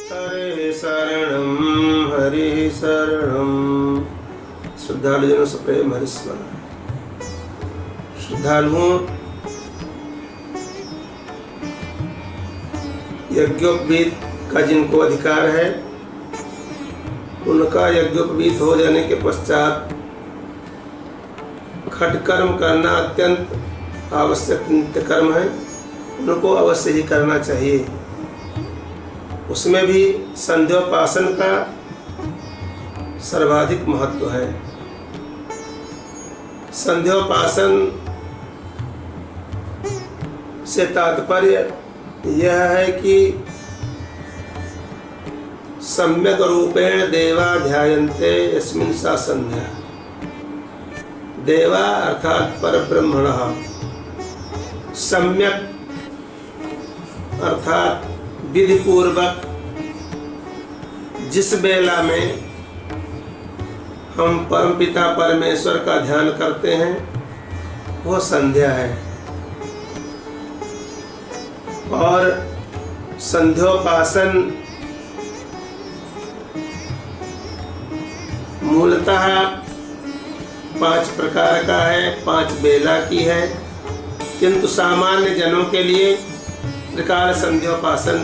हरे शरणं हरि शरणं। श्रद्धालुजनों से प्रेम हरिस्मरण। श्रद्धालुओं, यज्ञोपवीत का जिनको अधिकार है, उनका यज्ञोपवीत हो जाने के पश्चात खट कर्म करना अत्यंत आवश्यक नित्य कर्म है, उनको अवश्य ही करना चाहिए। उसमें भी संध्योपासन का सर्वाधिक महत्व है। संध्योपासन से तात्पर्य यह है कि सम्यक रूपेण देवा ध्यायन्ते यस्मिन् सा संध्या। देवा अर्थात परब्रह्मणः, सम्यक अर्थात विधि पूर्वक जिस बेला में हम परमपिता परमेश्वर का ध्यान करते हैं वो संध्या है। और संध्योपासन मूलतः 5 प्रकार का है, 5 बेला की है, किंतु सामान्य जनों के लिए त्रिकाल संध्योपासन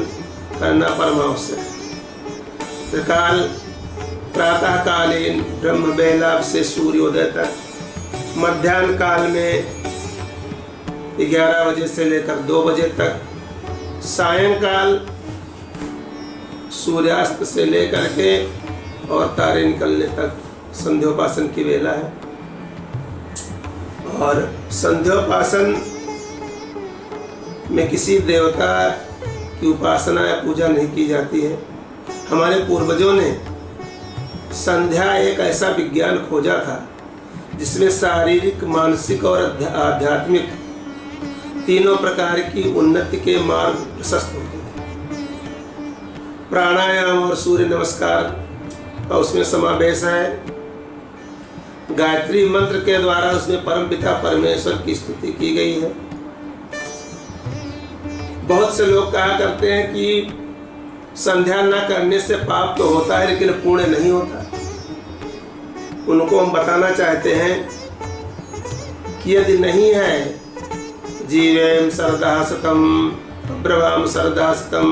करना परमावश्यक है। त्रिकाल प्रातः कालीन ब्रह्म बेला से सूर्योदय तक, मध्याह्न काल में 11 बजे से लेकर 2 बजे तक, सायंकाल सूर्यास्त से लेकर के और तारे निकलने तक संध्योपासन की बेला है। और संध्योपासन में किसी देवता की उपासना या पूजा नहीं की जाती है। हमारे पूर्वजों ने संध्या एक ऐसा विज्ञान खोजा था जिसमें शारीरिक, मानसिक और आध्यात्मिक तीनों प्रकार की उन्नति के मार्ग प्रशस्त होते थे। प्राणायाम और सूर्य नमस्कार का उसमें समावेश है। गायत्री मंत्र के द्वारा उसमें परमपिता परमेश्वर की स्तुति की गई है। बहुत से लोग कहा करते हैं कि संध्या न करने से पाप तो होता है लेकिन पुण्य नहीं होता। उनको हम बताना चाहते हैं कि यदि नहीं है, जीवेम सरदा सतम ब्रवाम सरदा सतम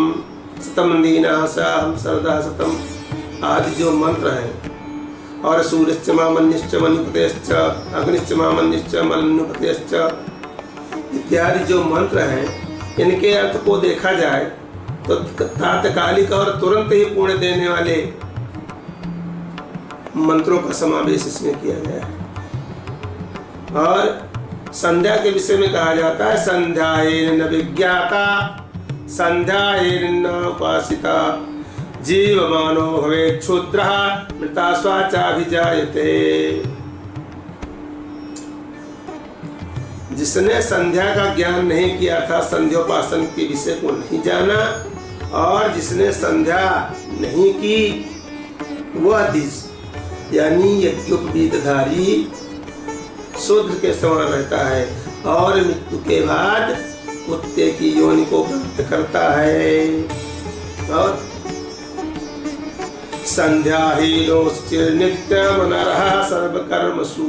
सतम दीना साहम सरदा सतम आदि जो मंत्र हैं, और सूर्यश्च मामन्यश्च मनुपतेश्च अग्निश्च मामन्यश्च मनुपतेश्च इत्यादि जो मंत्र हैं, इनके अर्थ को देखा जाए तो तात्कालिक और तुरंत ही पुण्य देने वाले मंत्रों का समावेश इसमें किया गया है। और संध्या के विषय में कहा जाता है, संध्यायेन न विज्ञाता संध्यायेन न उपासिता जीवमानो भवेत् क्षुद्रः मृता स्वाचाभिजायते। जिसने संध्या का ज्ञान नहीं किया था, संध्योपासन के विषय को नहीं जाना, और जिसने संध्या नहीं की, वह दिस यानी यज्ञोपवीतधारी शूद्र के समान रहता है और मृत्यु के बाद कुत्ते की योनि को प्राप्त करता है। और संध्याहीनोश्चिर नित्यमनरः सर्वकर्मसु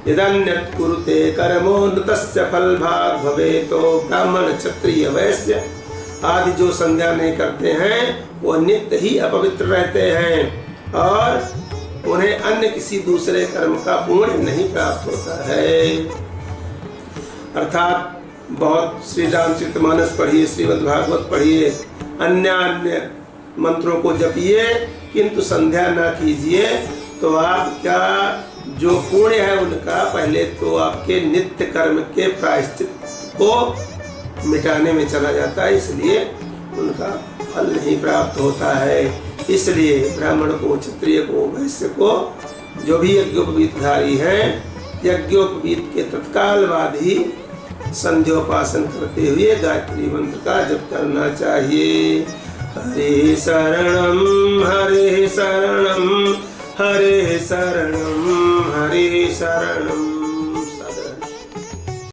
यदन्यत् कुरुते कर्मो न तस्य फलभाग् भवेतो। ब्राह्मण, क्षत्रिय, वैश्य आदि जो संध्या नहीं करते हैं वो नित्य ही अपवित्र रहते हैं और उन्हें अन्य किसी दूसरे कर्म का पुण्य नहीं प्राप्त होता है। अर्थात बहुत श्री रामचरितमानस पढ़िए, श्रीमद् भागवत पढ़िए, अन्य मंत्रों को जपिए, किंतु संध्या ना कीजिए तो आप क्या जो पुण्य है उनका पहले तो आपके नित्य कर्म के प्रायश्चित को मिटाने में चला जाता है, इसलिए उनका फल नहीं प्राप्त होता है। इसलिए ब्राह्मण को, क्षत्रिय को, वैश्य को, जो भी यज्ञोपवीतधारी हैं, यज्ञोपवीत के तत्काल बाद ही संध्योपासन करते हुए गायत्री मंत्र का जप करना चाहिए। हरे शरणं हरे शरणं हरे शरणं हरे शरणं।